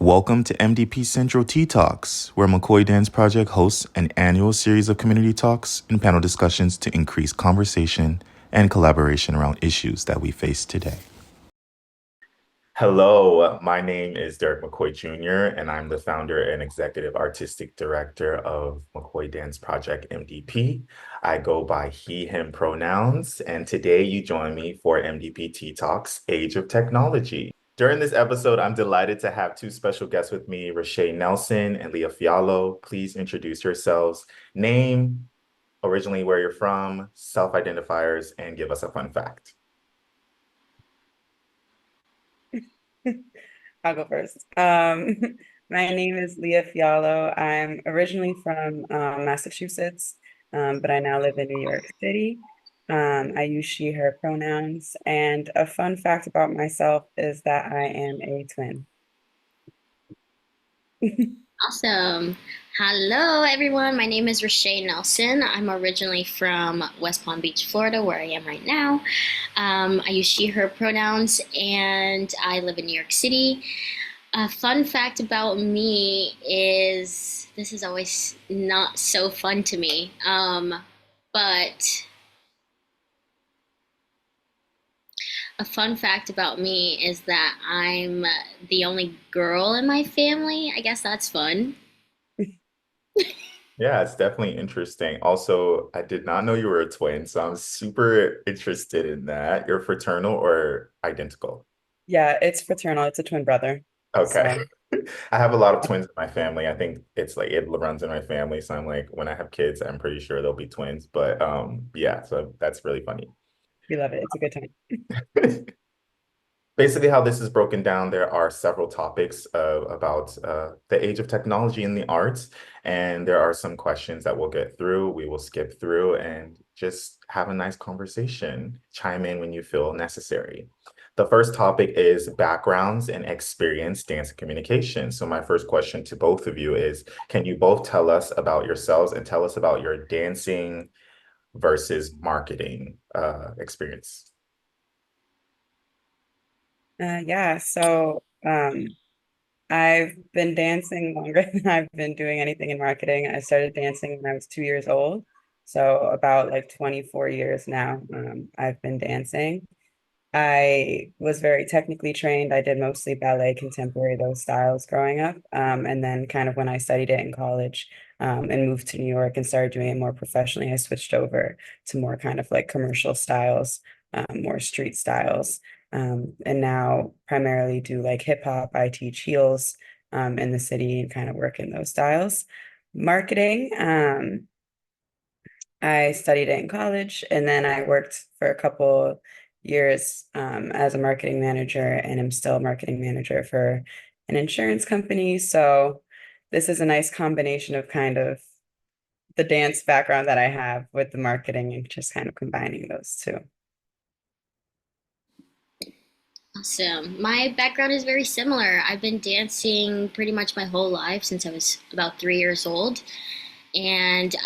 Welcome to MDP Central Tea Talks, where McCoy Dance Project hosts an annual series of community talks and panel discussions to increase conversation and collaboration around issues that we face today. Hello, my name is Derek McCoy Jr., and I'm the founder and executive artistic director of McCoy Dance Project MDP. I go by he, him pronouns, and today you join me for MDP Tea Talks Age of Technology. During this episode, I'm delighted to have two special guests with me, Rashay Nelson and Leah Fiallo. Please introduce yourselves, name, originally where you're from, self-identifiers, and give us a fun fact. I'll go first. My name is Leah Fiallo. I'm originally from Massachusetts, but I now live in New York City. I use she, her pronouns. And a fun fact about myself is that I am a twin. Awesome. Hello, everyone. My name is Rashay Nelson. I'm originally from West Palm Beach, Florida, where I am right now. I use she, her pronouns, and I live in New York City. A fun fact about me is this is always not so fun to me, but a fun fact about me is that I'm the only girl in my family. I guess that's fun. Yeah, it's definitely interesting. Also, I did not know you were a twin, so I'm super interested in that. You're fraternal or identical? Yeah, it's fraternal. It's a twin brother. Okay. So I have a lot of twins in my family. I think it's like it runs in my family. So I'm like, when I have kids, I'm pretty sure they'll be twins. But yeah, so that's really funny. we love it. It's a good time. Basically, how this is broken down, there are several topics about the age of technology in the arts, and there are some questions that we'll get through. We will skip through and just have a nice conversation. Chime in when you feel necessary. The first topic is backgrounds and experience dance and communication. So my first question to both of you is, can you both tell us about yourselves and tell us about your dancing versus marketing experience? Yeah, so I've been dancing longer than I've been doing anything in marketing. I started dancing when I was 2 years old. So about like 24 years now, I've been dancing. I was very technically trained. I did mostly ballet, contemporary, those styles growing up. And then kind of when I studied it in college, and moved to New York and started doing it more professionally, I switched over to more kind of like commercial styles, more street styles. And now primarily do like hip hop. I teach heels in the city and kind of work in those styles. Marketing, I studied it in college and then I worked for a couple years as a marketing manager and I'm still a marketing manager for an insurance company. So this is a nice combination of kind of the dance background that I have with the marketing and just kind of combining those two. Awesome. My background is very similar. I've been dancing pretty much my whole life since I was about 3 years old. And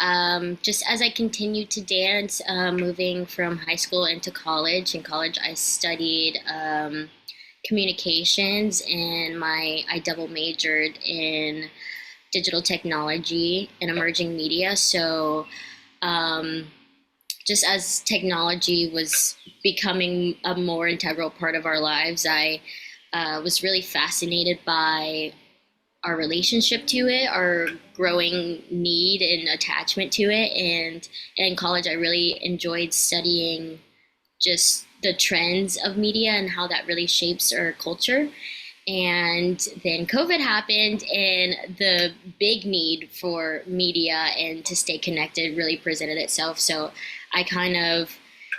just as I continued to dance, moving from high school into college, in college I studied communications and I double majored in digital technology and emerging media. So um, just as technology was becoming a more integral part of our lives, I was really fascinated by our relationship to it, our growing need and attachment to it. And in college, I really enjoyed studying just the trends of media and how that really shapes our culture. And then COVID happened, and the big need for media and to stay connected really presented itself. So I kind of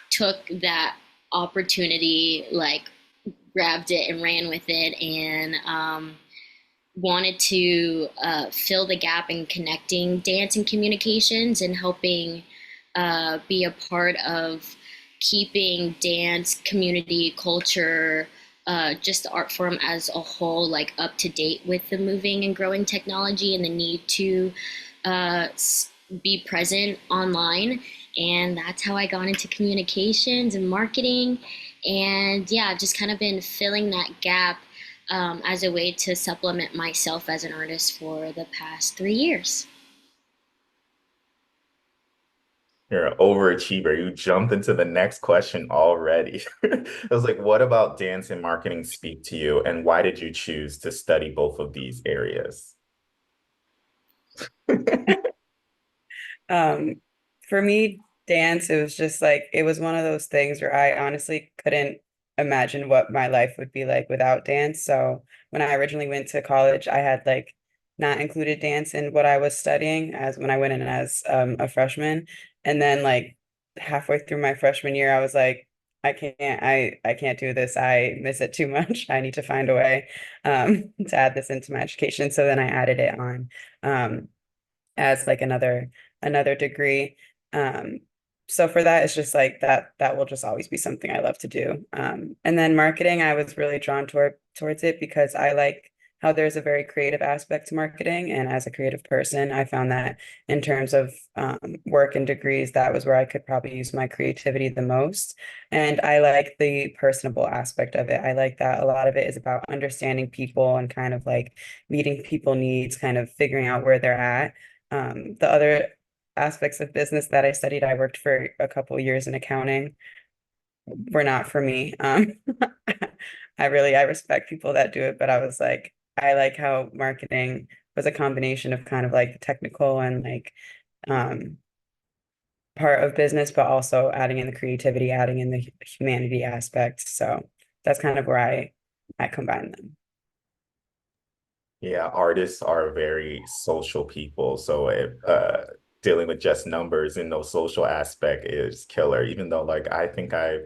took that opportunity, like grabbed it and ran with it, and wanted to fill the gap in connecting dance and communications and helping be a part of keeping dance, community, culture, just the art form as a whole, like up to date with the moving and growing technology and the need to uh, be present online. And that's how I got into communications and marketing. And yeah, I've just kind of been filling that gap as a way to supplement myself as an artist for the past 3 years. You're an overachiever. You jumped into the next question already. I was like, what about dance and marketing speak to you, and why did you choose to study both of these areas? Um, for me, dance, it was just like it was one of those things where I honestly couldn't imagine what my life would be like without dance. So when I originally went to college, I had like not included dance in what I was studying as when I went in as a freshman. And then like halfway through my freshman year, I was like, I can't do this. I miss it too much. I need to find a way to add this into my education. So then I added it on. As like another degree. Um, so for that, it's just like that will just always be something I love to do. And then marketing, I was really drawn towards it because I like how there's a very creative aspect to marketing. And as a creative person, I found that in terms of work and degrees, that was where I could probably use my creativity the most. And I like the personable aspect of it. I like that a lot of it is about understanding people and kind of like meeting people needs, kind of figuring out where they're at. The other aspects of business that I studied, I worked for a couple years in accounting, were not for me. I respect people that do it, but I was like, I like how marketing was a combination of kind of like the technical and like um, part of business, but also adding in the creativity, adding in the humanity aspect. So that's kind of where I combine them. Yeah, artists are very social people. So dealing with just numbers in those social aspect is killer. Even though like I think I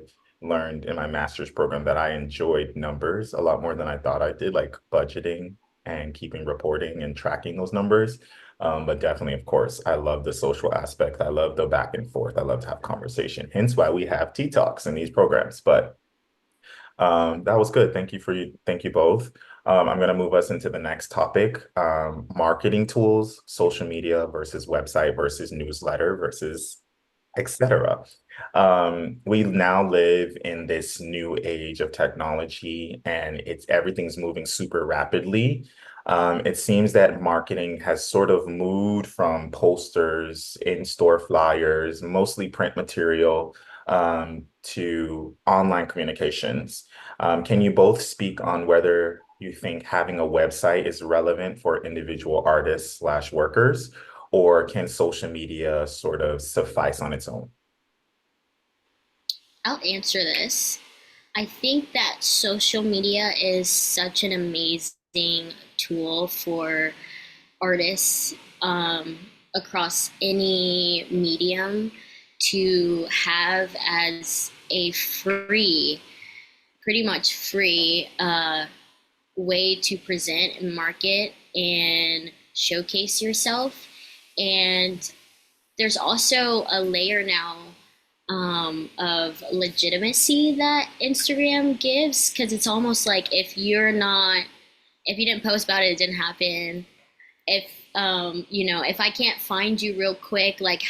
learned in my master's program that I enjoyed numbers a lot more than I thought I did, like budgeting and keeping reporting and tracking those numbers. But definitely, of course, I love the social aspect. I love the back and forth. I love to have conversation. Hence why we have tea talks in these programs. But that was good. Thank you both. I'm going to move us into the next topic, marketing tools, social media versus website versus newsletter versus etc. We now live in this new age of technology and everything's moving super rapidly. It seems that marketing has sort of moved from posters, in-store flyers, mostly print material, to online communications. Can you both speak on whether you think having a website is relevant for individual artists slash workers, or can social media sort of suffice on its own? I'll answer this. I think that social media is such an amazing tool for artists across any medium to have as a free, pretty much free way to present and market and showcase yourself. And there's also a layer now of legitimacy that Instagram gives, because it's almost like if you didn't post about it, it didn't happen. If if I can't find you real quick, like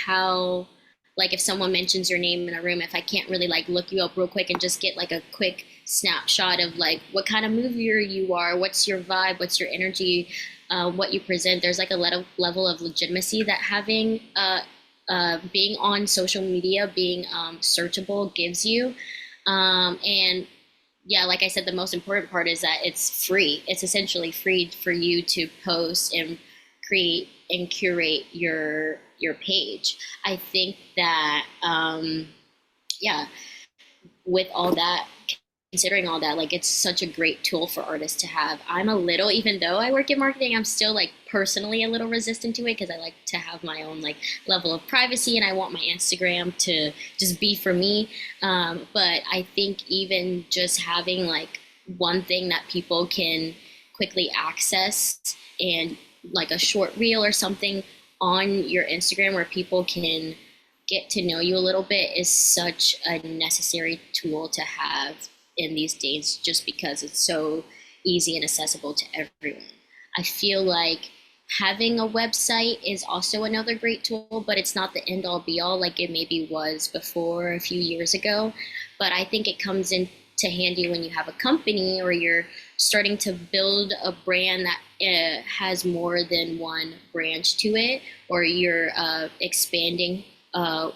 if someone mentions your name in a room, if I can't really like look you up real quick and just get like a quick snapshot of like what kind of mover you are, what's your vibe, what's your energy, what you present, there's like a level of legitimacy that having being on social media, being searchable gives you. And yeah, like I said, the most important part is that it's free. It's essentially free for you to post and create and curate your page. I think that yeah, with all that, considering all that, like it's such a great tool for artists to have. I'm a little, even though I work in marketing, I'm still like personally a little resistant to it because I like to have my own like level of privacy and I want my Instagram to just be for me. But I think even just having like one thing that people can quickly access and like a short reel or something on your Instagram where people can get to know you a little bit is such a necessary tool to have in these days just because it's so easy and accessible to everyone. I feel like having a website is also another great tool, but it's not the end all be all like it maybe was before a few years ago. But I think it comes in to handy when you have a company or you're starting to build a brand that has more than one branch to it, or you're expanding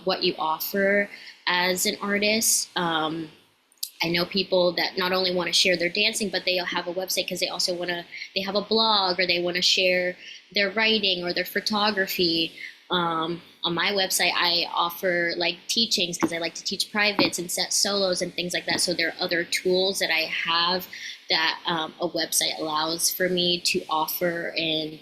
what you offer as an artist. I know people that not only want to share their dancing, but they have a website because they also want to, they have a blog or they want to share their writing or their photography. On my website, I offer like teachings because I like to teach privates and set solos and things like that. So there are other tools that I have that a website allows for me to offer and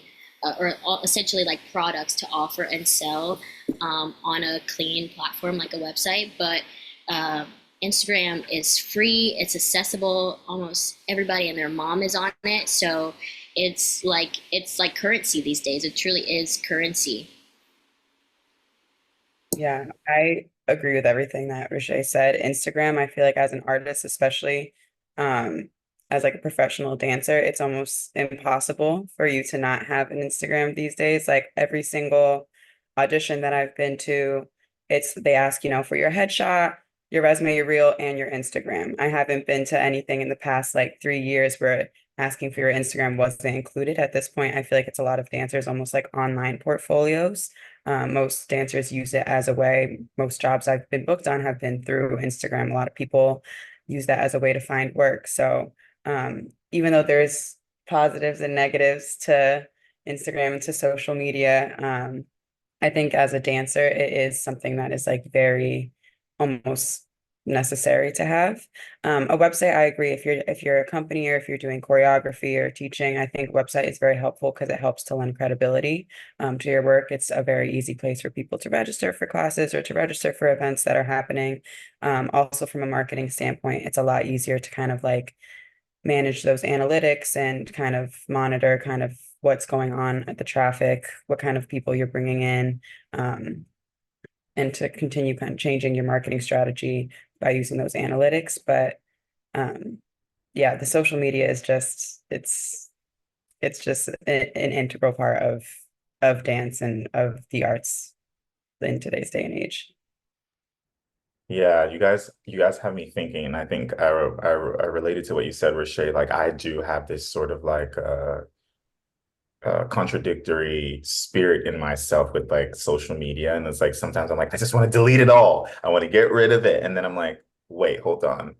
or essentially like products to offer and sell on a clean platform like a website. But uh, Instagram is free, it's accessible, almost everybody and their mom is on it. So it's like currency these days. It truly is currency. Yeah, I agree with everything that Rashay said. Instagram, I feel like as an artist, especially as like a professional dancer, it's almost impossible for you to not have an Instagram these days. Like every single audition that I've been to, it's they ask, for your headshot, your resume, your reel, and your Instagram. I haven't been to anything in the past like 3 years where asking for your Instagram wasn't included. At this point, I feel like it's a lot of dancers almost like online portfolios. Most dancers use it as a way. Most jobs I've been booked on have been through Instagram. A lot of people use that as a way to find work. So even though there's positives and negatives to Instagram and to social media, I think as a dancer, it is something that is like very almost necessary to have. A website, I agree. If you're a company or if you're doing choreography or teaching, I think website is very helpful because it helps to lend credibility to your work. It's a very easy place for people to register for classes or to register for events that are happening. Also, from a marketing standpoint, it's a lot easier to kind of like manage those analytics and kind of monitor kind of what's going on at the traffic, what kind of people you're bringing in, um, and to continue kind of changing your marketing strategy by using those analytics. But um, yeah, the social media is just it's just an integral part of dance and of the arts in today's day and age. Yeah, you guys have me thinking, and I think I related to what you said, Rashay. Like I do have this sort of like contradictory spirit in myself with like social media, and it's like sometimes I'm like, I just want to delete it all. I want to get rid of it, and then I'm like, wait, hold on.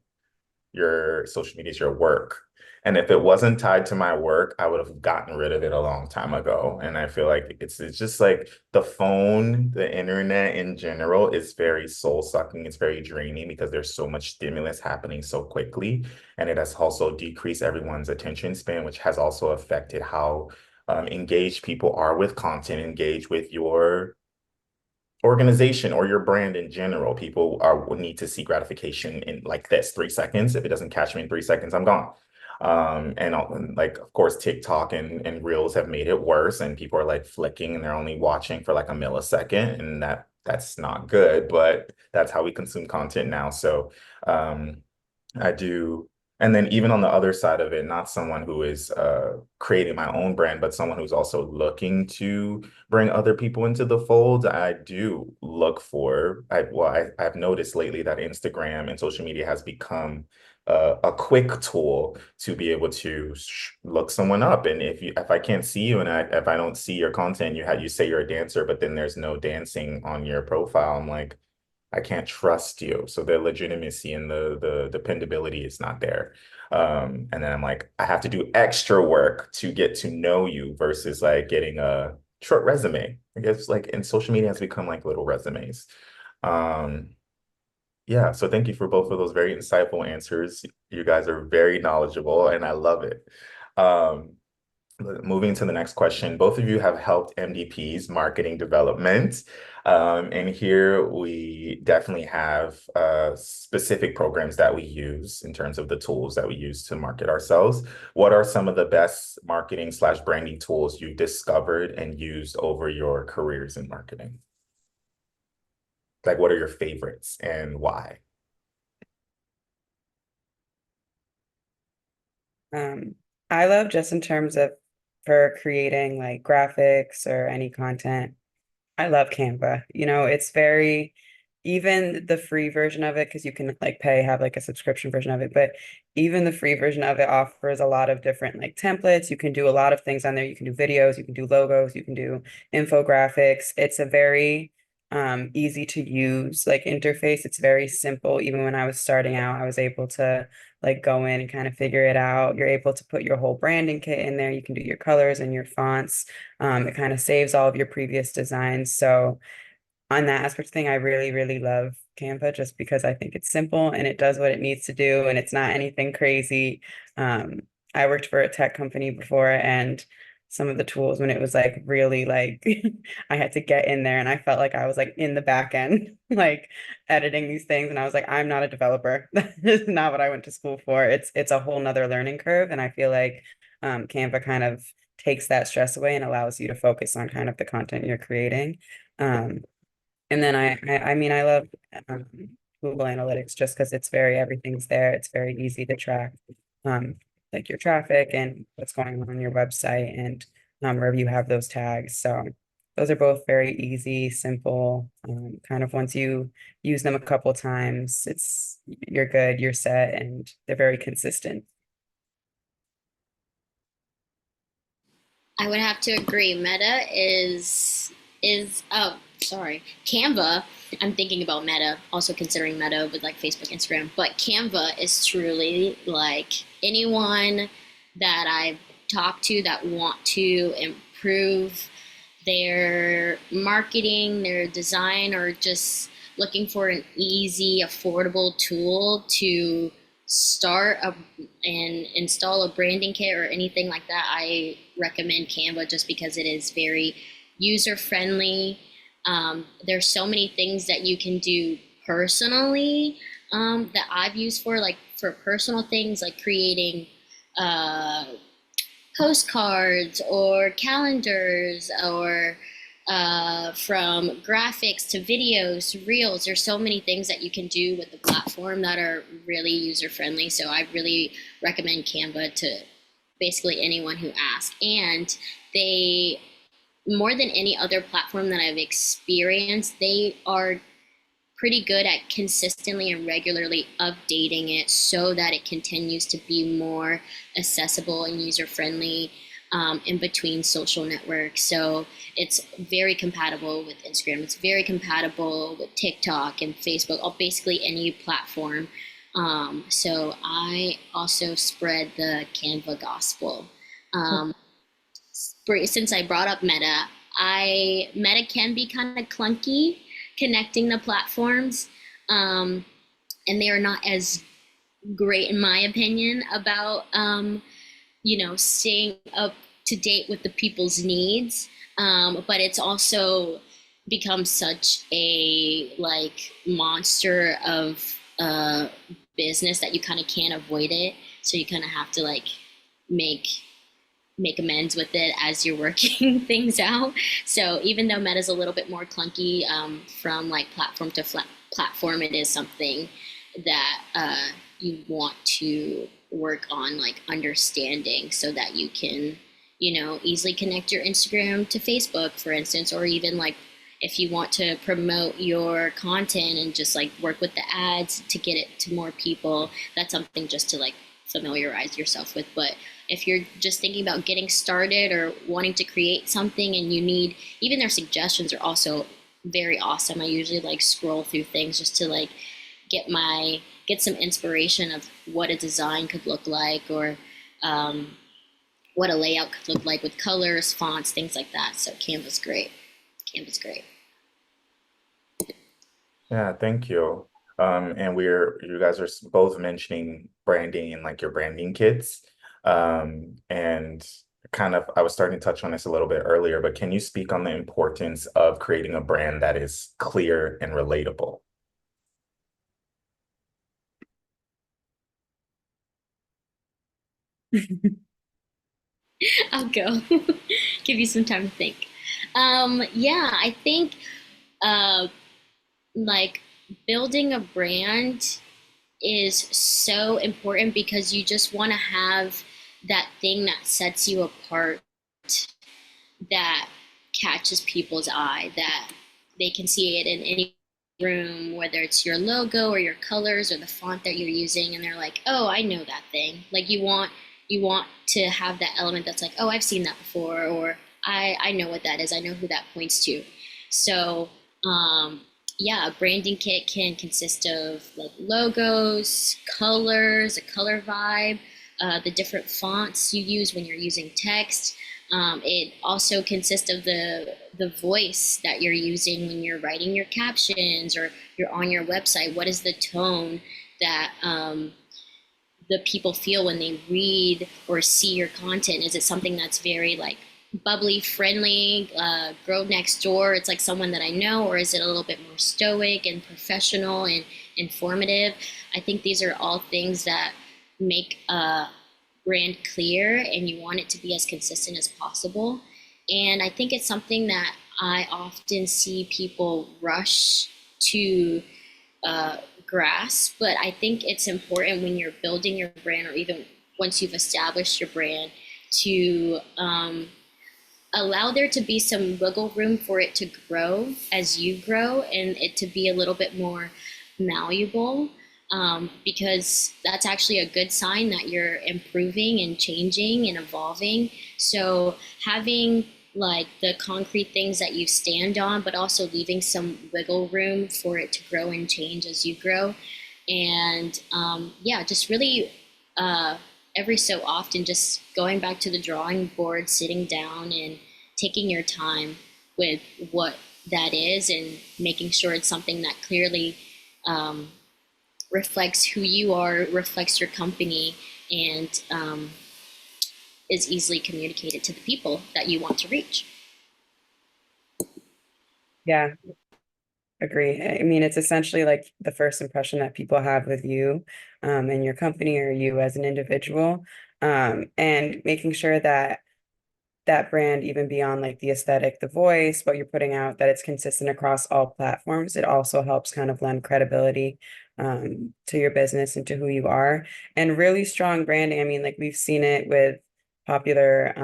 Your social media is your work. And if it wasn't tied to my work, I would have gotten rid of it a long time ago. And I feel like it's just like the phone, the internet in general is very soul sucking. It's very draining because there's so much stimulus happening so quickly. And it has also decreased everyone's attention span, which has also affected how engaged people are with content, engaged with your organization or your brand in general. People are will need to see gratification in like this 3 seconds. If it doesn't catch me in 3 seconds, I'm gone. And like of course TikTok and Reels have made it worse, and people are like flicking and they're only watching for like a millisecond, and that's not good, but that's how we consume content now. So I do. And then even on the other side of it, not someone who is creating my own brand, but someone who's also looking to bring other people into the fold. I do look for, I've noticed lately that Instagram and social media has become a quick tool to be able to look someone up. And if I can't see you and if I don't see your content, you say you're a dancer, but then there's no dancing on your profile, I'm like, I can't trust you. So the legitimacy and the dependability is not there. And then I'm like, I have to do extra work to get to know you versus like getting a short resume. I guess like in social media has become like little resumes. Um, yeah, so thank you for both of those very insightful answers. You guys are very knowledgeable and I love it. Um, Moving to the next question, both of you have helped MDP's marketing development. And here we definitely have specific programs that we use in terms of the tools that we use to market ourselves. What are some of the best marketing slash branding tools you discovered and used over your careers in marketing? Like, what are your favorites and why? Um, I love just in terms of for creating like graphics or any content. I love Canva. It's very even the free version of it, because you can like pay, have like a subscription version of it, but even the free version of it offers a lot of different like templates. You can do a lot of things on there. You can do videos, you can do logos, you can do infographics. It's a very easy to use like interface. It's very simple. Even when I was starting out, I was able to like go in and kind of figure it out. You're able to put your whole branding kit in there. You can do your colors and your fonts. It kind of saves all of your previous designs. So on that aspect thing, I really, really love Canva just because I think it's simple and it does what it needs to do and it's not anything crazy. Um, I worked for a tech company before and some of the tools when it was like really like I had to get in there and I felt like I was like in the back end, like editing these things. And I was like, I'm not a developer. That is not what I went to school for. It's a whole nother learning curve. And I feel like Canva kind of takes that stress away and allows you to focus on kind of the content you're creating. Um, and then I mean, I love um, Google Analytics just because it's very, everything's there. It's very easy to track um, like your traffic and what's going on your website and wherever you have those tags. So those are both very easy, simple. Kind of once you use them a couple times, you're good, you're set, and they're very consistent. I would have to agree. Meta is oh sorry, Canva. I'm thinking about Meta, also considering Meta with like Facebook, Instagram, but Canva is truly like anyone that I've talked to that want to improve their marketing, their design, or just looking for an easy, affordable tool to start and install a branding kit or anything like that, I recommend Canva just because it is very user friendly. There's so many things that you can do personally that I've used for like for personal things like creating uh, postcards or calendars or from graphics to videos to reels. There's so many things that you can do with the platform that are really user friendly. So I really recommend Canva to basically anyone who asks. And they, more than any other platform that I've experienced, they are pretty good at consistently and regularly updating it so that it continues to be more accessible and user friendly in between social networks. So it's very compatible with Instagram. It's very compatible with TikTok and Facebook, or basically any platform. So I also spread the Canva gospel. Um, since I brought up Meta, I Meta can be kind of clunky connecting the platforms, um, and they are not as great, in my opinion, about staying up to date with the people's needs. But it's also become such a like monster of business that you kind of can't avoid it. So you kind of have to like make make amends with it as you're working things out. So even though Meta's a little bit more clunky from like platform to platform, it is something that you want to work on like understanding so that you can, easily connect your Instagram to Facebook, for instance, or even like if you want to promote your content and just like work with the ads to get it to more people, that's something just to like familiarize yourself with. But if you're just thinking about getting started or wanting to create something and you need, even their suggestions are also very awesome. I usually like scroll through things just to like get some inspiration of what a design could look like, or what a layout could look like with colors, fonts, things like that. So Canva's great. Canva's great. Yeah, thank you. And you guys are both mentioning branding and like your branding kits. And kind of, I was starting to touch on this a little bit earlier, but can you speak on the importance of creating a brand that is clear and relatable? I'll go. Give you some time to think. Yeah, I think uh, like building a brand is so important because you just want to have that thing that sets you apart, that catches people's eye, that they can see it in any room, whether it's your logo or your colors or the font that you're using, and they're like, "Oh, I know that thing." Like you want to have that element that's like, "Oh, I've seen that before," or I know what that is. I know who that points to. So, yeah, a branding kit can consist of like logos, colors, a color vibe, the different fonts you use when you're using text. It also consists of the voice that you're using when you're writing your captions or you're on your website. What is the tone that the people feel when they read or see your content? Is it something that's very like bubbly, friendly, girl next door? It's like someone that I know, or is it a little bit more stoic and professional and informative? I think these are all things that make a brand clear, and you want it to be as consistent as possible. And I think it's something that I often see people rush to uh, grasp, but I think it's important when you're building your brand, or even once you've established your brand, to allow there to be some wiggle room for it to grow as you grow, and it to be a little bit more malleable, because that's actually a good sign that you're improving and changing and evolving. So having like the concrete things that you stand on, but also leaving some wiggle room for it to grow and change as you grow. And yeah, just really uh, every so often, just going back to the drawing board, sitting down and taking your time with what that is, and making sure it's something that clearly um, reflects who you are, reflects your company, and is easily communicated to the people that you want to reach. Yeah, agree. I mean, it's essentially like the first impression that people have with you, and your company or you as an individual, and making sure that that brand, even beyond like the aesthetic, the voice, what you're putting out, that it's consistent across all platforms. It also helps kind of lend credibility to your business and to who you are. And really strong branding. I mean, like we've seen it with popular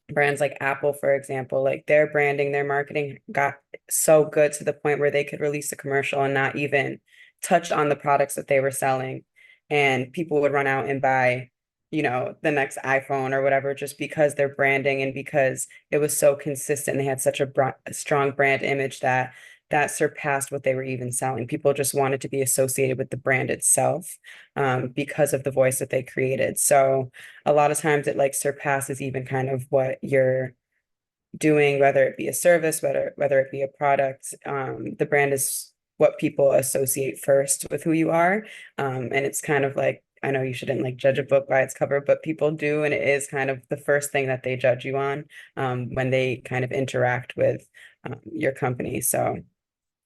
brands like Apple, for example, like their branding, their marketing got so good to the point where they could release a commercial and not even touch on the products that they were selling. And people would run out and buy, the next iPhone or whatever, just because their branding and because it was so consistent. They had such a strong brand image that surpassed what they were even selling. People just wanted to be associated with the brand itself, because of the voice that they created. So a lot of times it like surpasses even kind of what you're doing, whether it be a service, whether it be a product. The brand is what people associate first with who you are. And it's kind of like, I know you shouldn't like judge a book by its cover, but people do, and it is kind of the first thing that they judge you on, when they kind of interact with your company. So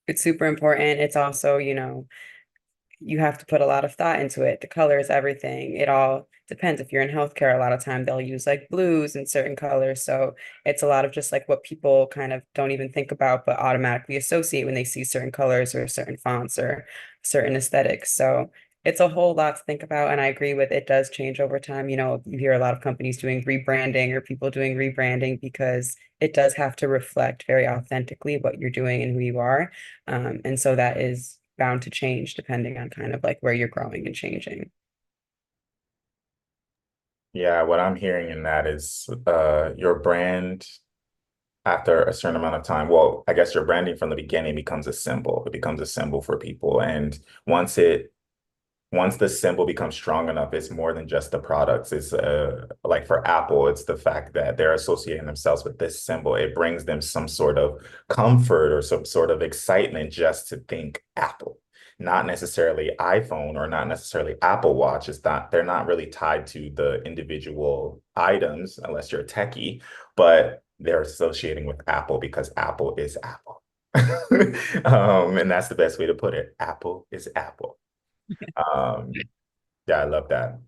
it's super important. It's also, you have to put a lot of thought into it. The colors, everything. It all depends. If you're in healthcare, a lot of time they'll use like blues and certain colors. So it's a lot of just like what people kind of don't even think about, but automatically associate when they see certain colors or certain fonts or certain aesthetics. So it's a whole lot to think about. And I agree with it does change over time. You hear a lot of companies doing rebranding or people doing rebranding because it does have to reflect very authentically what you're doing and who you are. And so that is bound to change depending on kind of like where you're growing and changing. Yeah, what I'm hearing in that is your brand after a certain amount of time, well, I guess your branding from the beginning becomes a symbol. It becomes a symbol for people. And once it once the symbol becomes strong enough, it's more than just the products. It's like for Apple, it's the fact that they're associating themselves with this symbol. It brings them some sort of comfort or some sort of excitement just to think Apple, not necessarily iPhone or not necessarily Apple Watch. It's not, they're not really tied to the individual items unless you're a techie, but they're associating with Apple because Apple is Apple. And that's the best way to put it. Apple is Apple. Um, yeah, I love that.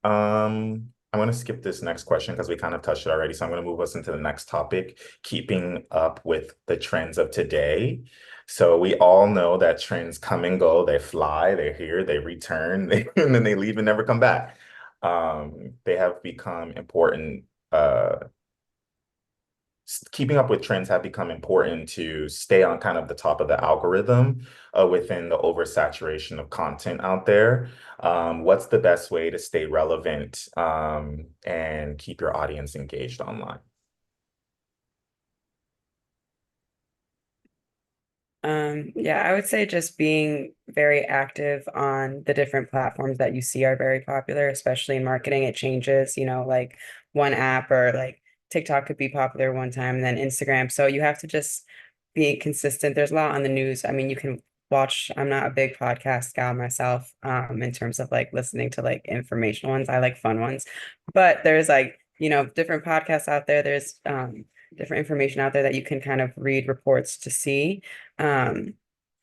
I'm going to skip this next question because we kind of touched it already. So I'm going to move us into the next topic, keeping up with the trends of today. So we all know that trends come and go. They fly, they're here, they return, and then they leave and never come back. They have become important keeping up with trends have become important to stay on kind of the top of the algorithm within the oversaturation of content out there. What's the best way to stay relevant and keep your audience engaged online? Yeah, I would say just being very active on the different platforms that you see are very popular, especially in marketing. It changes, like one app or like TikTok could be popular one time and then Instagram. So you have to just be consistent. There's a lot on the news. I mean, you can watch, I'm not a big podcast gal myself, in terms of like listening to like informational ones. I like fun ones. But there's like, different podcasts out there. There's different information out there that you can kind of read reports to see. um,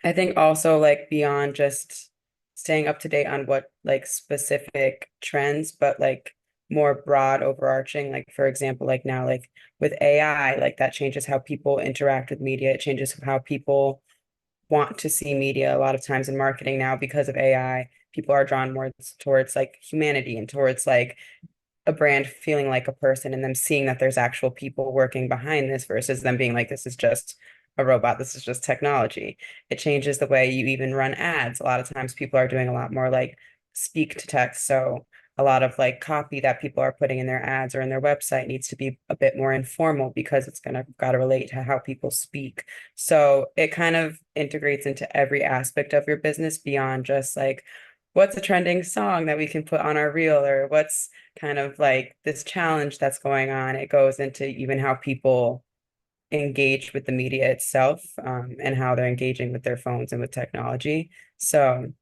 I think also like beyond just staying up to date on what like specific trends, but like more broad overarching, like for example, like now like with AI, like that changes how people interact with media. It changes how people want to see media a lot of times in marketing now because of AI. People are drawn more towards like humanity and towards like a brand feeling like a person and them seeing that there's actual people working behind this versus them being like, this is just a robot, this is just technology. It changes the way you even run ads. A lot of times people are doing a lot more like speak to text. So a lot of like copy that people are putting in their ads or in their website needs to be a bit more informal because it's gonna gotta relate to how people speak. So it kind of integrates into every aspect of your business beyond just like what's a trending song that we can put on our reel or what's kind of like this challenge that's going on. It goes into even how people engage with the media itself, and how they're engaging with their phones and with technology. So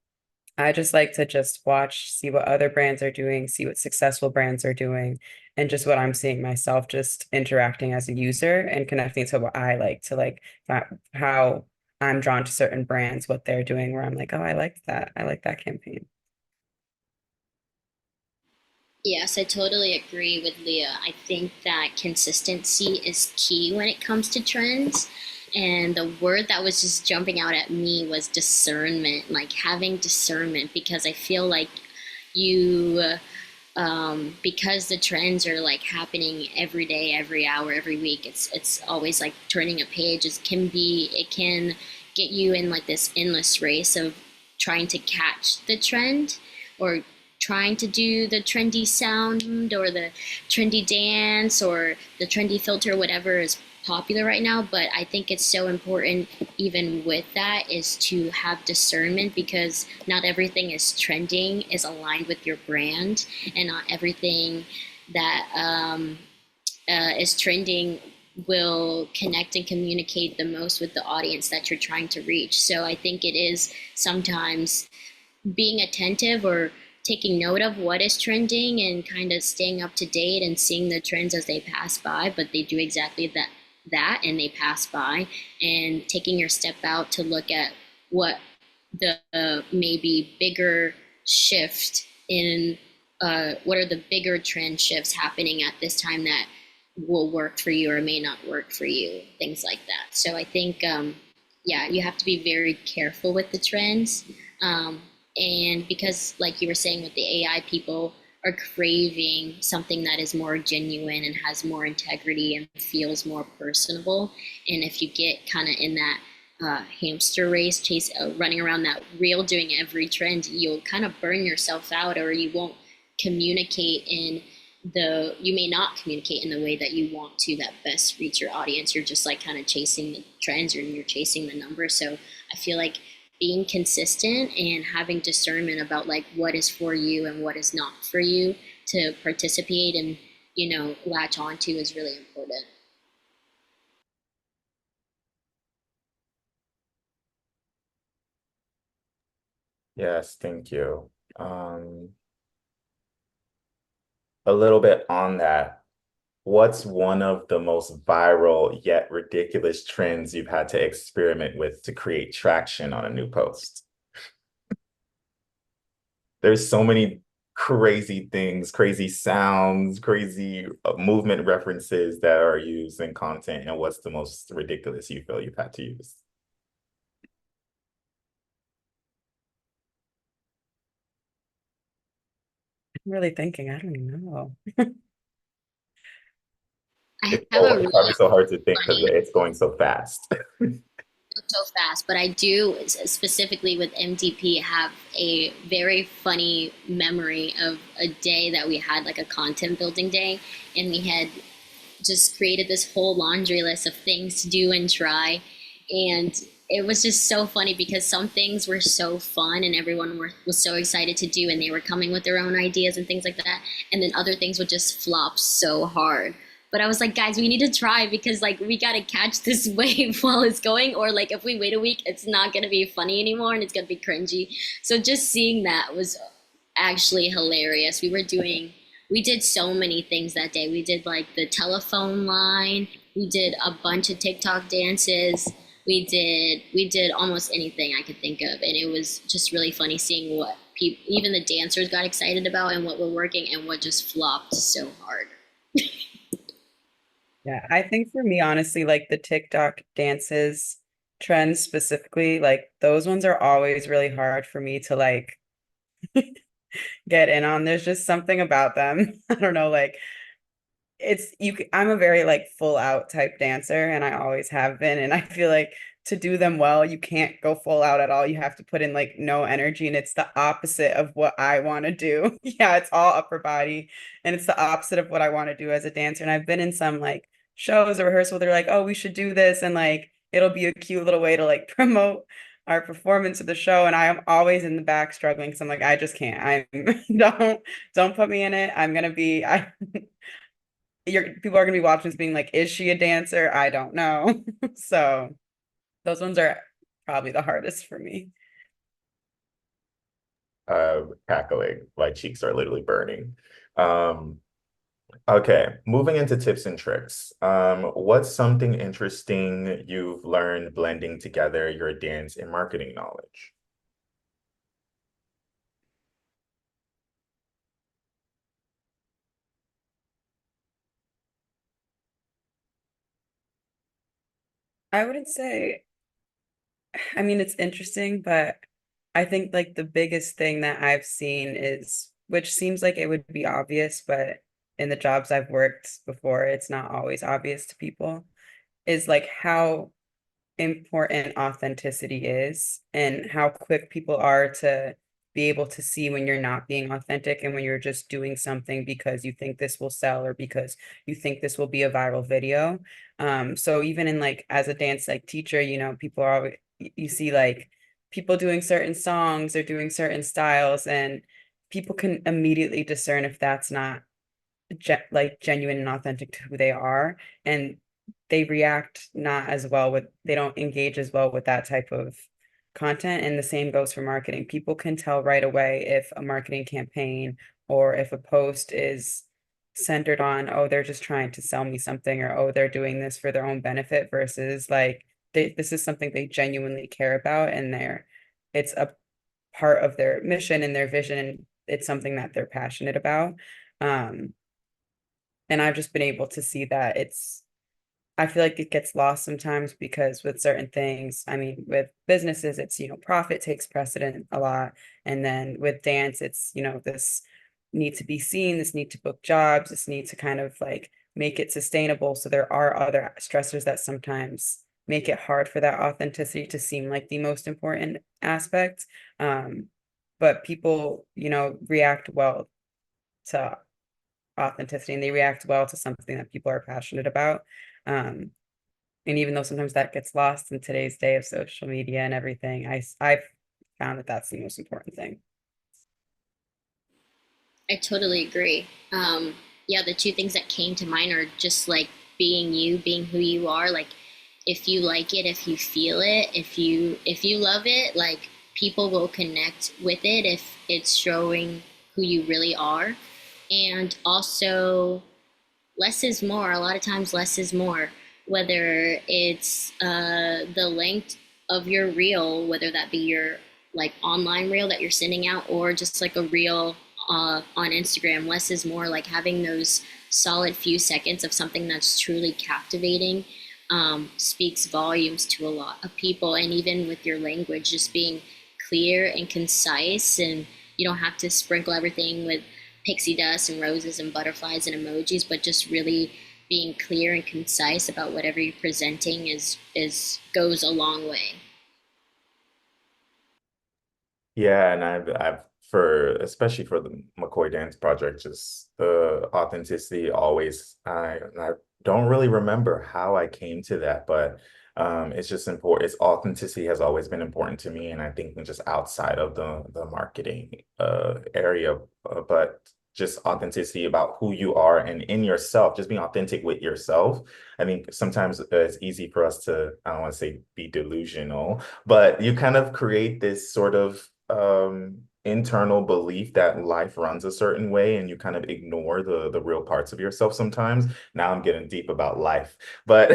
I just like to just watch, see what other brands are doing, see what successful brands are doing, and just what I'm seeing myself just interacting as a user and connecting to what I like to like how I'm drawn to certain brands, what they're doing, where I'm like, oh, I like that. I like that campaign. Yes, I totally agree with Leah. I think that consistency is key when it comes to trends. And the word that was just jumping out at me was discernment, like having discernment, because I feel like you, because the trends are like happening every day, every hour, every week, it's always like turning a page. It can get you in like this endless race of trying to catch the trend or trying to do the trendy sound or the trendy dance or the trendy filter, whatever is popular right now. But I think it's so important, even with that, is to have discernment because not everything is trending is aligned with your brand, and not everything that is trending will connect and communicate the most with the audience that you're trying to reach. So I think it is sometimes being attentive or taking note of what is trending and kind of staying up to date and seeing the trends as they pass by, but they do exactly that and they pass by, and taking your step out to look at what the maybe bigger shift in what are the bigger trend shifts happening at this time that will work for you or may not work for you, things like that. So I think yeah, you have to be very careful with the trends. um, and because, like you were saying, with the AI, people are craving something that is more genuine and has more integrity and feels more personable. And if you get kind of in that hamster race, running around that reel, doing every trend, you'll kind of burn yourself out, or you won't communicate in you may not communicate in the way that you want to that best reach your audience. You're just like kind of chasing the trends, or you're chasing the numbers. So I feel like being consistent and having discernment about like what is for you and what is not for you to participate and latch onto is really important. Yes, thank you. A little bit on that. What's one of the most viral yet ridiculous trends you've had to experiment with to create traction on a new post? There's so many crazy things, crazy sounds, crazy movement references that are used in content. And what's the most ridiculous you feel you've had to use? I'm really thinking, I don't even know. I It's have a it's really probably so hard to think because funny it's going so fast. so fast, but I do specifically with MDP have a very funny memory of a day that we had like a content building day, and we had just created this whole laundry list of things to do and try. And it was just so funny because some things were so fun and everyone was so excited to do and they were coming with their own ideas and things like that. And then other things would just flop so hard. But I was like, guys, we need to try because like we gotta catch this wave while it's going, or like if we wait a week, it's not gonna be funny anymore and it's gonna be cringy. So just seeing that was actually hilarious. We did so many things that day. We did like the telephone line. We did a bunch of TikTok dances. We did almost anything I could think of, and it was just really funny seeing what people, even the dancers, got excited about and what were working and what just flopped so hard. Yeah, I think for me, honestly, like the TikTok dances trends specifically, like those ones are always really hard for me to like get in on. There's just something about them. I don't know, like I'm a very like full out type dancer and I always have been. And I feel like to do them well, you can't go full out at all. You have to put in like no energy. And it's the opposite of what I want to do. Yeah, it's all upper body. And it's the opposite of what I want to do as a dancer. And I've been in some like shows or rehearsal, they're like, oh, we should do this. And like it'll be a cute little way to like promote our performance of the show. And I am always in the back struggling because I'm like, I just can't. I'm don't put me in it. I'm gonna be I people are gonna be watching this being like, is she a dancer? I don't know. So those ones are probably the hardest for me. Cackling. My cheeks are literally burning. Um, okay, moving into tips and tricks. What's something interesting you've learned blending together your dance and marketing knowledge? I wouldn't say, I mean, it's interesting, but I think like the biggest thing that I've seen is, which seems like it would be obvious, but in the jobs I've worked before, it's not always obvious to people, is like how important authenticity is and how quick people are to be able to see when you're not being authentic and when you're just doing something because you think this will sell or because you think this will be a viral video. So even in like as a dance like teacher, people are always, you see like people doing certain songs or doing certain styles and people can immediately discern if that's not like genuine and authentic to who they are, and they react not as well with they don't engage as well with that type of content. And the same goes for marketing. People can tell right away if a marketing campaign or if a post is centered on, oh, they're just trying to sell me something, or oh, they're doing this for their own benefit versus like this is something they genuinely care about and it's a part of their mission and their vision, and it's something that they're passionate about. um and I've just been able to see that I feel like it gets lost sometimes because with certain things, I mean, with businesses, it's, profit takes precedent a lot. And then with dance, it's, this need to be seen, this need to book jobs, this need to kind of like make it sustainable. So there are other stressors that sometimes make it hard for that authenticity to seem like the most important aspect. Um, but people, react well to authenticity and they react well to something that people are passionate about. Um, and even though sometimes that gets lost in today's day of social media and everything, I've found that that's the most important thing. I totally agree. Yeah, the two things that came to mind are just like being you, being who you are. Like, if you like it, if you feel it, if you love it, like people will connect with it if it's showing who you really are. And also, less is more. A lot of times, less is more. Whether it's the length of your reel, whether that be your like online reel that you're sending out, or just like a reel on Instagram. Less is more. Like having those solid few seconds of something that's truly captivating speaks volumes to a lot of people. And even with your language, just being clear and concise, and you don't have to sprinkle everything with pixie dust and roses and butterflies and emojis, but just really being clear and concise about whatever you're presenting is goes a long way. Yeah, and I've for especially for the McCoy Dance Project, just the authenticity always. I don't really remember how I came to that, but it's just important. It's authenticity has always been important to me, and I think just outside of the marketing area, but just authenticity about who you are and in yourself, just being authentic with yourself. I think sometimes it's easy for us to, I don't want to say be delusional, but you kind of create this sort of internal belief that life runs a certain way and you kind of ignore the real parts of yourself sometimes. Now I'm getting deep about life, but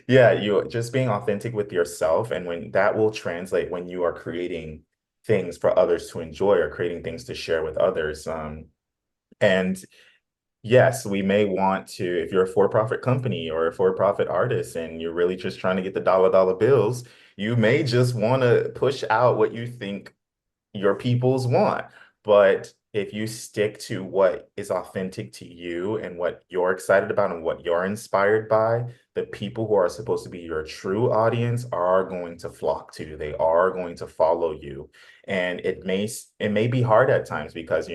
yeah, you just being authentic with yourself, and when that will translate when you are creating things for others to enjoy or creating things to share with others. And yes, we may want to, if you're a for-profit company or a for-profit artist and you're really just trying to get the dollar bills, you may just want to push out what you think your peoples want. But if you stick to what is authentic to you and what you're excited about and what you're inspired by, the people who are supposed to be your true audience are going to flock to you. They are going to follow you. And it may be hard at times because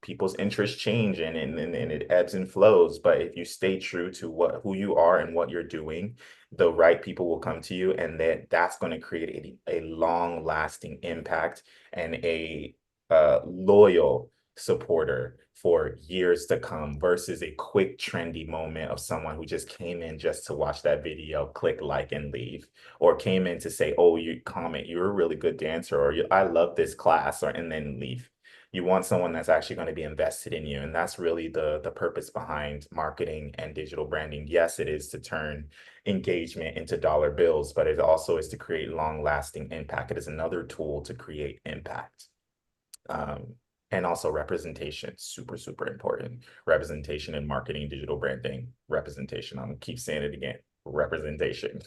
people's interests change and it ebbs and flows. But if you stay true to who you are and what you're doing, the right people will come to you, and that's going to create a long lasting impact and a loyal supporter for years to come versus a quick trendy moment of someone who just came in just to watch that video, click like and leave, or came in to say, oh, you comment, you're a really good dancer, or I love this class, or and then leave. You want someone that's actually going to be invested in you, and that's really the purpose behind marketing and digital branding. Yes, it is to turn engagement into dollar bills, but it also is to create long lasting impact. It is another tool to create impact. Um, and also representation, super, super important. Representation in marketing, digital branding, representation. I'm gonna keep saying it again, representation.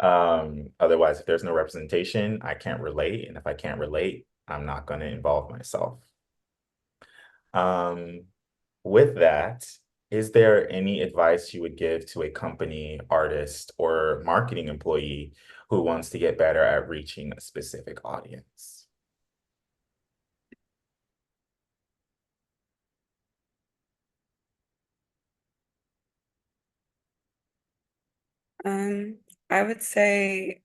Otherwise, if there's no representation, I can't relate. And if I can't relate, I'm not gonna involve myself. Um, with that, is there any advice you would give to a company, artist, or marketing employee who wants to get better at reaching a specific audience? Um, I would say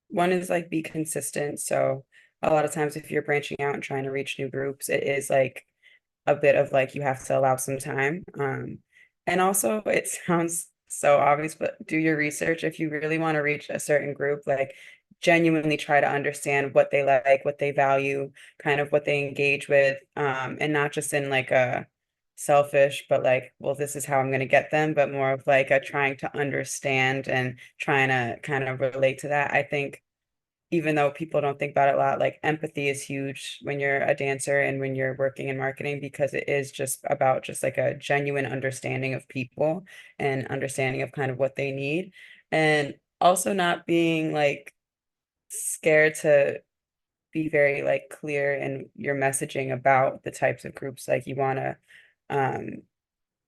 one is like be consistent. So a lot of times if you're branching out and trying to reach new groups, it is like a bit of like you have to allow some time. And also it sounds so obvious, but do your research if you really want to reach a certain group, like genuinely try to understand what they like, what they value, kind of what they engage with, and not just in like a selfish, but like, well, this is how I'm going to get them, but more of like a trying to understand and trying to kind of relate to that. I think even though people don't think about it a lot, like empathy is huge when you're a dancer and when you're working in marketing because it is just about just like a genuine understanding of people and understanding of kind of what they need. And also not being like scared to be very like clear in your messaging about the types of groups like you want to um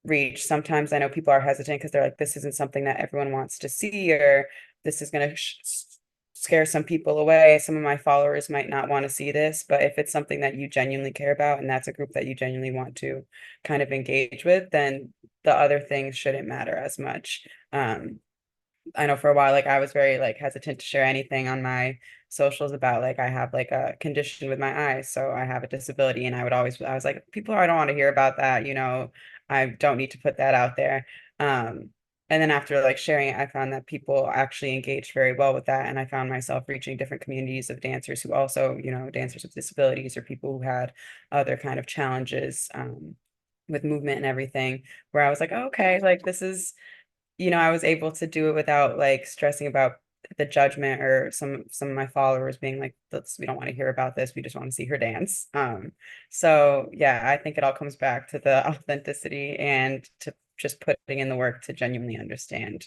reach. Sometimes I know people are hesitant because they're like, this isn't something that everyone wants to see, or this is going to scare some people away. Some of my followers might not want to see this, but if it's something that you genuinely care about and that's a group that you genuinely want to kind of engage with, then the other things shouldn't matter as much. I know for a while, like I was very like hesitant to share anything on my socials about like I have like a condition with my eyes, so I have a disability, and I was like, people, I don't want to hear about that, I don't need to put that out there. And then after like sharing it, I found that people actually engaged very well with that, and I found myself reaching different communities of dancers who also, dancers with disabilities or people who had other kind of challenges with movement and everything, where I was like, oh, okay, like this is I was able to do it without like stressing about the judgment or some of my followers being like, "Let's we don't want to hear about this. We just want to see her dance." So yeah, I think it all comes back to the authenticity and to just putting in the work to genuinely understand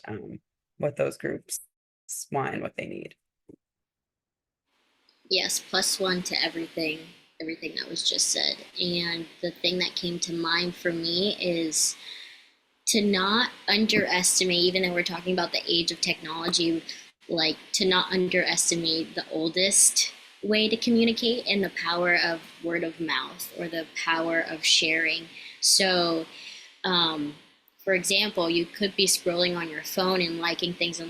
what those groups want and what they need. Yes, plus one to everything that was just said. And the thing that came to mind for me is to not underestimate, even though we're talking about the age of technology, like to not underestimate the oldest way to communicate and the power of word of mouth or the power of sharing. So, um, for example, you could be scrolling on your phone and liking things,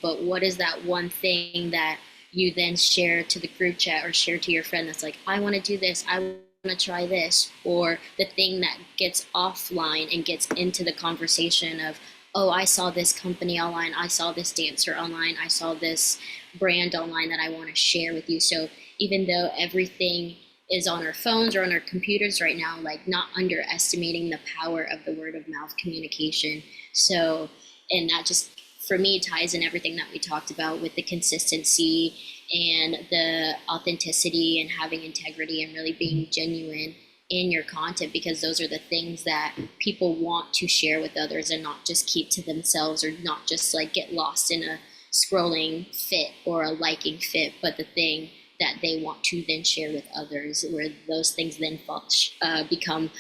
but what is that one thing that you then share to the group chat or share to your friend that's like, I want to do this, I want to try this, or the thing that gets offline and gets into the conversation of, oh, I saw this company online, I saw this dancer online, I saw this brand online that I want to share with you. So even though everything is on our phones or on our computers right now, like not underestimating the power of the word of mouth communication. So, and that just for me ties in everything that we talked about with the consistency and the authenticity and having integrity and really being genuine in your content, because those are the things that people want to share with others and not just keep to themselves, or not just like get lost in a scrolling fit or a liking fit, but the thing that they want to then share with others, where those things then become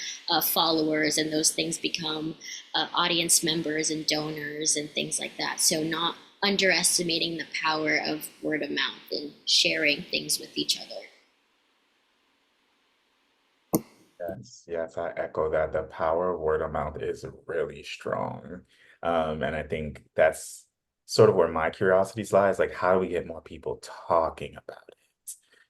followers, and those things become audience members and donors and things like that. So not underestimating the power of word of mouth and sharing things with each other. Yes, yes, I echo that. The power of word of mouth is really strong. And I think that's sort of where my curiosities lies. Like, how do we get more people talking about it?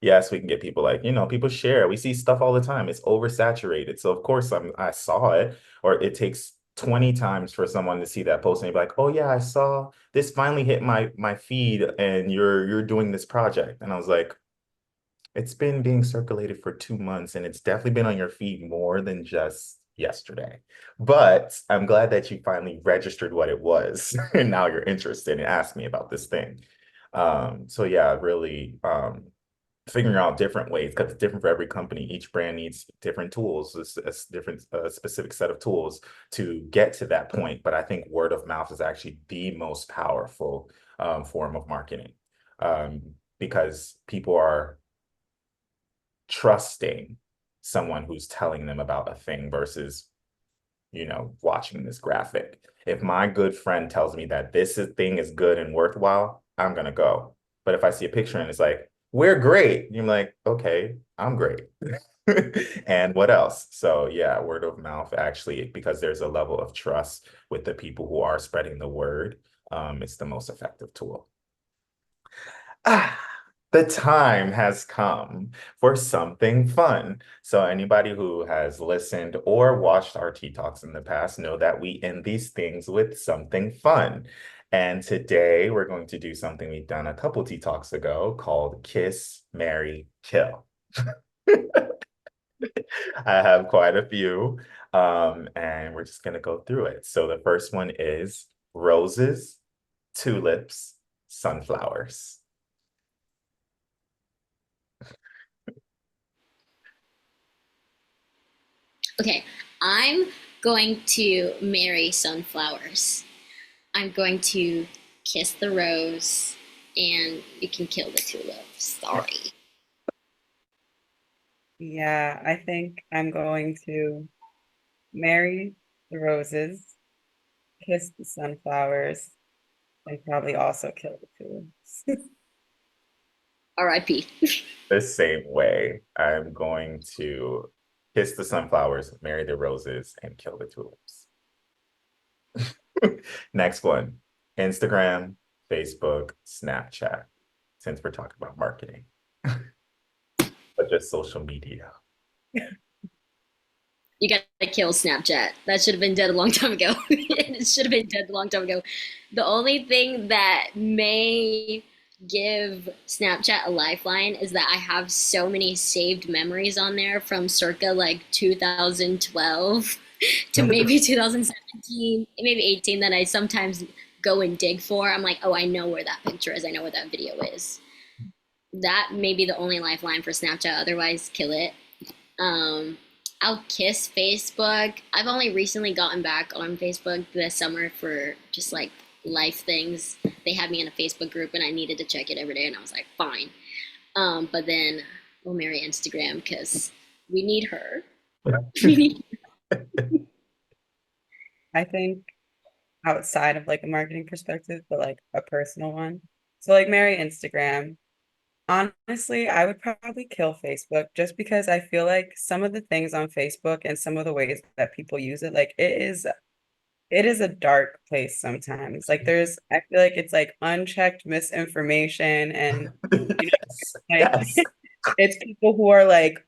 Yes, we can get people like, people share. We see stuff all the time. It's oversaturated. So of course I saw it, or it takes 20 times for someone to see that post and be like, oh yeah, I saw this finally hit my feed and you're doing this project. And I was like, it's been being circulated for 2 months and it's definitely been on your feed more than just yesterday. But I'm glad that you finally registered what it was and now you're interested and asked me about this thing. So yeah, really figuring out different ways, because it's different for every company. Each brand needs different tools, a different specific set of tools to get to that point. But I think word of mouth is actually the most powerful form of marketing, because people are trusting someone who's telling them about a thing versus, watching this graphic. If my good friend tells me that thing is good and worthwhile, I'm gonna go. But if I see a picture and it's like, we're great, you're like, okay, I'm great. And what else? So yeah, word of mouth actually, because there's a level of trust with the people who are spreading the word, it's the most effective tool. Ah, the time has come for something fun. So anybody who has listened or watched our Tea Talks in the past know that we end these things with something fun. And today we're going to do something we've done a couple Tea Talks ago called Kiss, Marry, Kill. I have quite a few, and we're just going to go through it. So the first one is roses, tulips, sunflowers. Okay, I'm going to marry sunflowers. I'm going to kiss the rose, and you can kill the tulips. Sorry. Yeah, I think I'm going to marry the roses, kiss the sunflowers, and probably also kill the tulips. R.I.P. The same way. I'm going to kiss the sunflowers, marry the roses, and kill the tulips. Next one, Instagram, Facebook, Snapchat, since we're talking about marketing, but just social media. You gotta kill Snapchat. That should have been dead a long time ago. It should have been dead a long time ago. The only thing that may give Snapchat a lifeline is that I have so many saved memories on there from circa like 2012 to maybe 2017, maybe 18, that I sometimes go and dig for. I'm like, oh, I know where that picture is. I know where that video is. That may be the only lifeline for Snapchat. Otherwise, kill it. Um, I'll kiss Facebook. I've only recently gotten back on Facebook this summer for just like life things. They had me in a Facebook group and I needed to check it every day, and I was like, fine. But then we'll marry Instagram because we need her. We need I think outside of like a marketing perspective, but like a personal one. So like marry Instagram. Honestly, I would probably kill Facebook just because I feel like some of the things on Facebook and some of the ways that people use it, like it is a dark place sometimes. Like I feel like it's like unchecked misinformation and you Yes, know, like yes. it's people who are like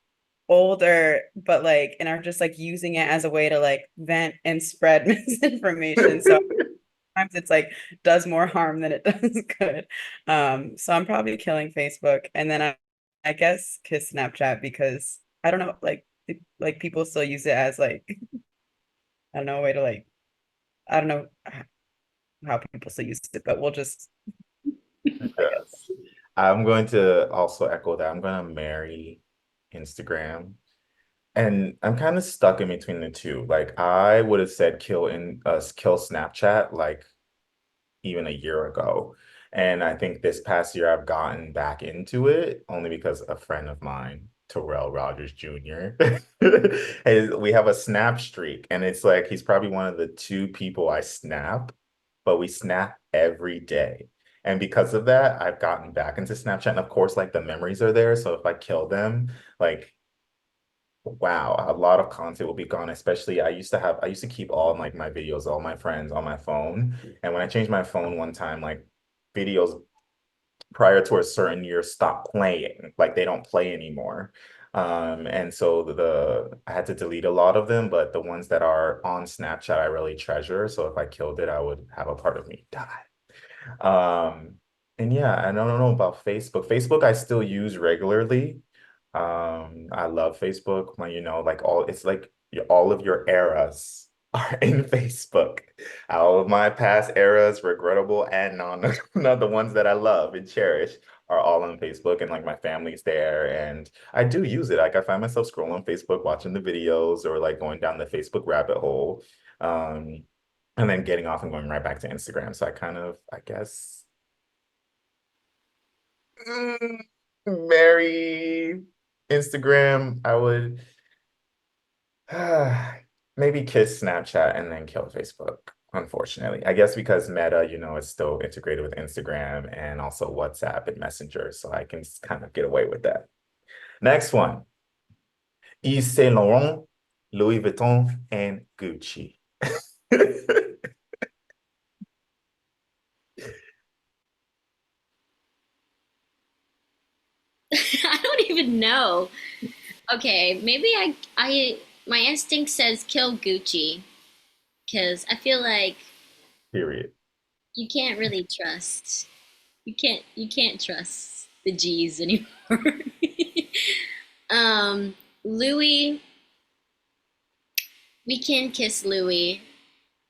older but like and are just like using it as a way to like vent and spread misinformation. So sometimes it's like does more harm than it does good. So I'm probably killing Facebook and then I guess kiss Snapchat because I don't know, like people still use it as like I don't know, a way to like I don't know how people still use it, but we'll just I guess. Yes. I'm going to also echo that. I'm going to marry Instagram. And I'm kind of stuck in between the two. Like I would have said kill Snapchat like even a year ago. And I think this past year I've gotten back into it only because a friend of mine, Terrell Rogers Jr., we have a snap streak. And it's like he's probably one of the two people I snap, but we snap every day. And because of that, I've gotten back into Snapchat. And of course, like the memories are there. So if I kill them, like wow, a lot of content will be gone, especially I used to keep all like my videos, all my friends on my phone. And when I changed my phone one time, like videos prior to a certain year stopped playing. Like they don't play anymore. And so I had to delete a lot of them, but the ones that are on Snapchat I really treasure. So if I killed it, I would have a part of me die. Um, and yeah, I don't know about Facebook. Facebook I still use regularly. I love Facebook when like it's like all of your eras are in Facebook. All of my past eras, regrettable and not the ones that I love and cherish, are all on Facebook, and like my family's there, and I do use it. Like I find myself scrolling Facebook, watching the videos, or like going down the Facebook rabbit hole. Um, and then getting off and going right back to Instagram. So I guess, mm, marry Instagram. I would maybe kiss Snapchat and then kill Facebook. Unfortunately, I guess because Meta, is still integrated with Instagram and also WhatsApp and Messenger, so I can kind of get away with that. Next one, Yves Saint Laurent, Louis Vuitton, and Gucci. I don't even know. Okay, maybe my instinct says kill Gucci because I feel like Period. you can't really trust. You can't trust the G's anymore. Louis, we can kiss Louis,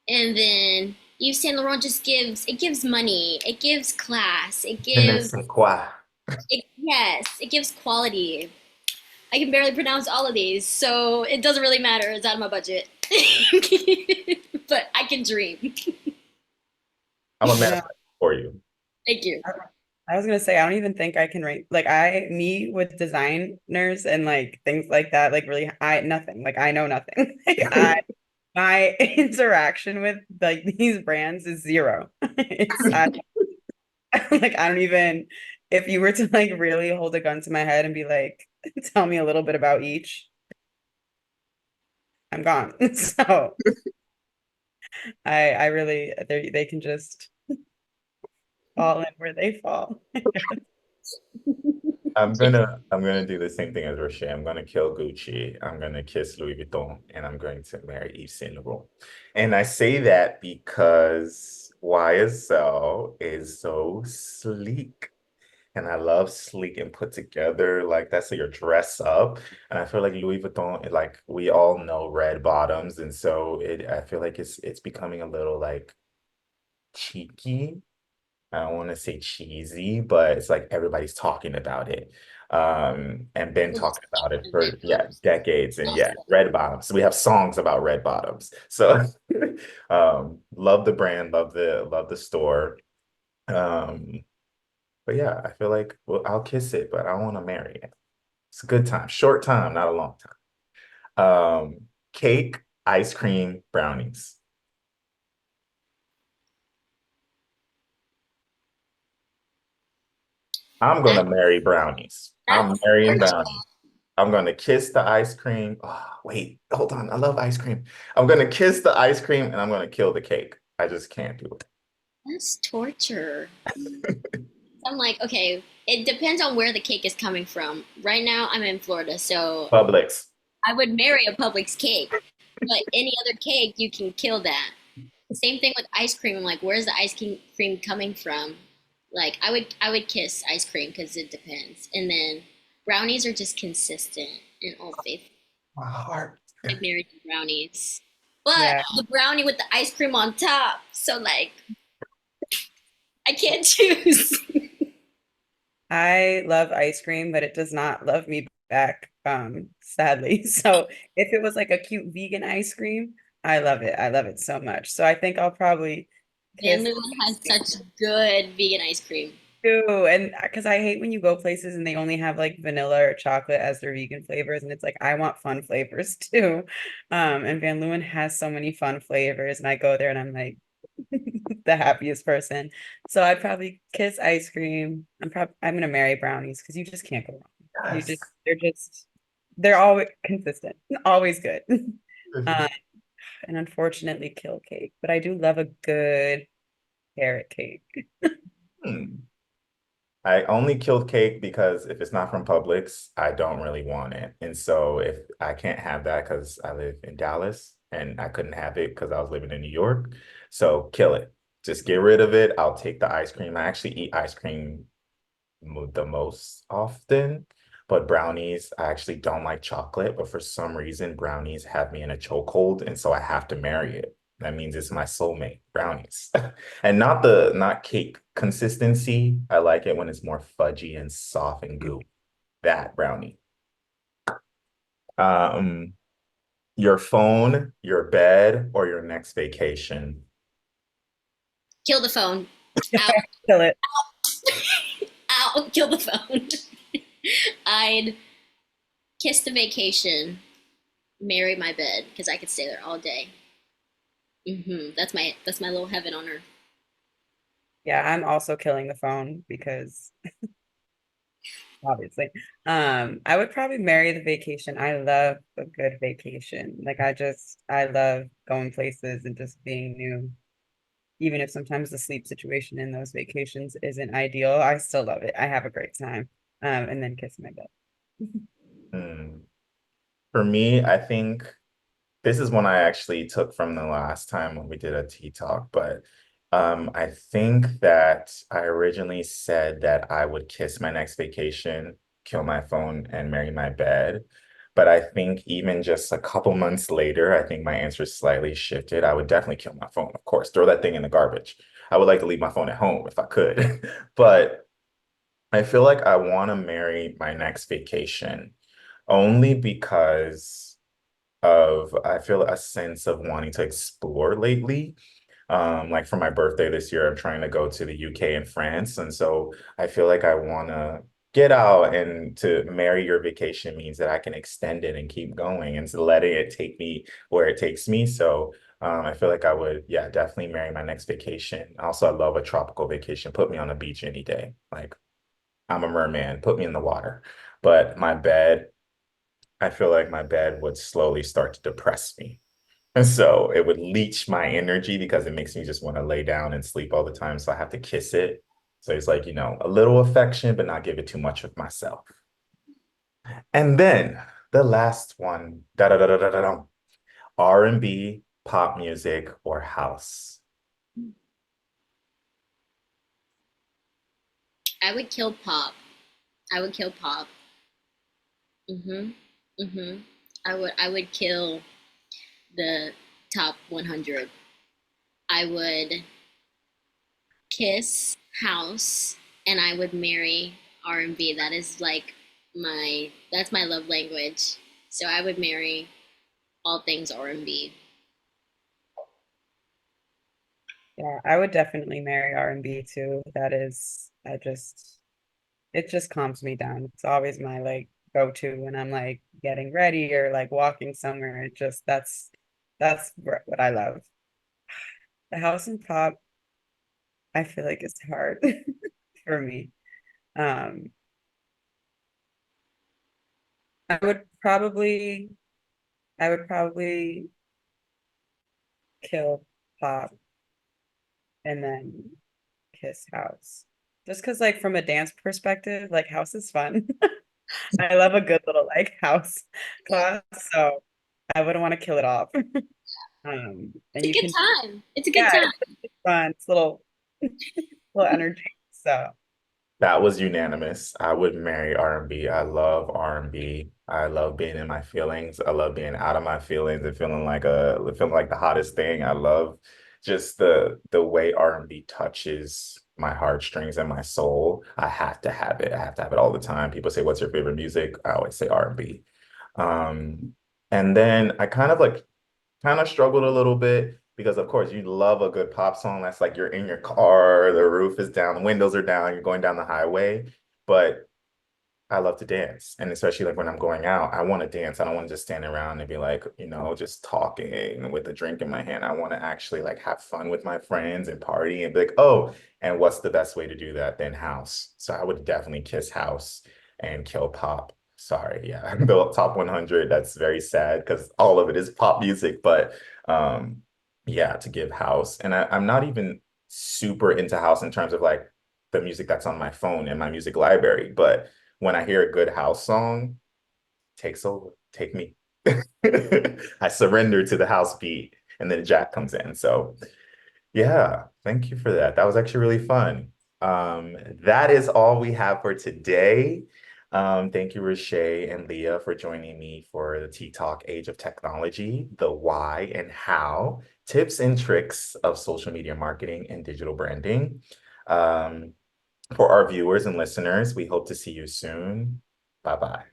and then Yves Saint Laurent just gives money, it gives class, Je ne sais quoi. yes, it gives quality. I can barely pronounce all of these, so it doesn't really matter. It's out of my budget. But I can dream. I'm a No, manifest for you. Thank you. I was gonna say I don't even think I can rate like I me with designers and like things like that, like really I nothing. Like I know nothing. Like I my interaction with like these brands is zero. It's like I don't even if you were to like really hold a gun to my head and be like, tell me a little bit about each, I'm gone. So I really they can just fall in where they fall. I'm gonna do the same thing as Roche. I'm gonna kill Gucci. I'm gonna kiss Louis Vuitton, and I'm going to marry Yves Saint Laurent. And I say that because YSL is so sleek. And I love sleek and put together. Like that's how you're dress up. And I feel like Louis Vuitton, like we all know red bottoms. And so I feel like it's becoming a little like cheeky. I don't want to say cheesy, but it's like everybody's talking about it. And been talking about it for yeah, decades. And yeah, red bottoms. So we have songs about red bottoms. So love the brand, love the store. Um, but yeah, I feel like well, I'll kiss it, but I don't want to marry it. It's a good time, short time, not a long time. Cake, ice cream, brownies. I'm That, gonna marry brownies. I'm that's marrying torture. brownies. I'm gonna kiss the ice cream. Oh, wait, hold on. I love ice cream. I'm gonna kiss the ice cream and I'm gonna kill the cake. I just can't do That's torture. it. I'm like, okay, it depends on where the cake is coming from. Right now, I'm in Florida, so Publix. I would marry a Publix cake. But any other cake, you can kill that. Same thing with ice cream. I'm like, where's the cream coming from? Like, I would kiss ice cream because it depends. And then brownies are just consistent in all faith. My heart. I've married brownies, but Yeah, the brownie with the ice cream on top. So like, I can't choose. I love ice cream, but it does not love me back, sadly. So if it was like a cute vegan ice cream, I love it. I love it so much. So I think I'll probably Van kiss Leeuwen ice has cream such good vegan ice cream. too. And because I hate when you go places and they only have like vanilla or chocolate as their vegan flavors, and it's like I want fun flavors too. And Van Leeuwen has so many fun flavors, and I go there and I'm like the happiest person. So I'd probably kiss ice cream. I'm gonna marry brownies because you just can't go wrong. You Yes. just they're always consistent, always good. Um, and unfortunately kill cake, but I do love a good carrot cake. Hmm. I only killed cake because if it's not from Publix, I don't really want it. And so if I can't have that because I live in Dallas and I couldn't have it because I was living in New York, so kill it. Just get rid of it. I'll take the ice cream. I actually eat ice cream the most often, but brownies, I actually don't like chocolate, but for some reason, brownies have me in a chokehold, and so I have to marry it. That means it's my soulmate, brownies. And not cake consistency. I like it when it's more fudgy and soft and goo. That brownie. Um, your phone, your bed, or your next vacation. Kill the phone. Out, Kill it. out, kill the phone. I'd kiss the vacation, marry my bed because I could stay there all day. That's my little heaven on earth. Yeah, I'm also killing the phone because obviously. I would probably marry the vacation. I love a good vacation. I love going places and just being new. Even if sometimes the sleep situation in those vacations isn't ideal, I still love it. I have a great time. And then kiss my bed. Hmm. For me, I think this is one I actually took from the last time when we did a tea talk, but I think that I originally said that I would kiss my next vacation, kill my phone, and marry my bed. But I think even just a couple months later, I think my answer slightly shifted. I would definitely kill my phone, of course, throw that thing in the garbage. I would like to leave my phone at home if I could. But I feel like I want to marry my next vacation only because of I feel a sense of wanting to explore lately. Like for my birthday this year, I'm trying to go to the UK and France, and so I feel like I want to get out. And to marry your vacation means that I can extend it and keep going, and to letting it take me where it takes me. So I feel like I would, yeah, definitely marry my next vacation. Also, I love a tropical vacation. Put me on the beach any day. Like I'm a merman. Put me in the water. But my bed, I feel like my bed would slowly start to depress me. And so it would leach my energy because it makes me just want to lay down and sleep all the time. So I have to kiss it. So it's like, a little affection, but not give it too much of myself. And then the last one, da da da da da da da, R&B, pop music, or house. I would kill pop. I would kill pop. Mhm. Mhm. I would kill the top 100. I would kiss house and I would marry R&B. That is like that's my love language. So I would marry all things R&B. Yeah, I would definitely marry R&B too. It just calms me down. It's always my like go-to when I'm like getting ready or like walking somewhere. That's what I love. The house and pop, I feel like it's hard for me. Um, I would probably, I would probably kill pop and then kiss house. Just because, like, from a dance perspective, like, house is fun. I love a good little like house Yeah, class, so I wouldn't want to kill it off. it's And a you good can, time. It's a good yeah, time. it's fun. It's a little energy. So That was unanimous. I would marry R&B. I love R&B. I love being in my feelings. I love being out of my feelings and feeling like the hottest thing. I love just the way R&B touches my heartstrings and my soul. I have to have it. I have to have it all the time. People say, "What's your favorite music?" I always say R&B. And then I kind of struggled a little bit because of course you love a good pop song that's like you're in your car, the roof is down, the windows are down, you're going down the highway. But I love to dance. And especially like when I'm going out, I want to dance. I don't want to just stand around and be like, just talking with a drink in my hand. I want to actually like have fun with my friends and party and be like, oh, and what's the best way to do that than house? So I would definitely kiss house and kill pop. Sorry, yeah. The top 100, that's very sad because all of it is pop music, but um yeah, to give house. And I'm not even super into house in terms of like the music that's on my phone and my music library, but when I hear a good house song, takes over, take me. I surrender to the house beat and then Jack comes in. So yeah, thank you for that. That was actually really fun. That is all we have for today. Thank you, Rashay and Leah, for joining me for the Tea Talk Age of Technology, the why and how, tips and tricks of social media marketing and digital branding. Um, for our viewers and listeners, we hope to see you soon. Bye bye.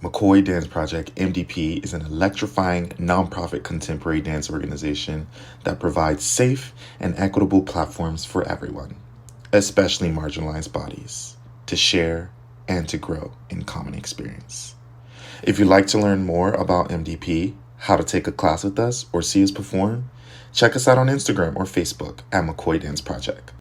McCoy Dance Project, MDP, is an electrifying nonprofit contemporary dance organization that provides safe and equitable platforms for everyone, especially marginalized bodies, to share and to grow in common experience. If you'd like to learn more about MDP, how to take a class with us, or see us perform, check us out on Instagram or Facebook at McCoy Dance Project.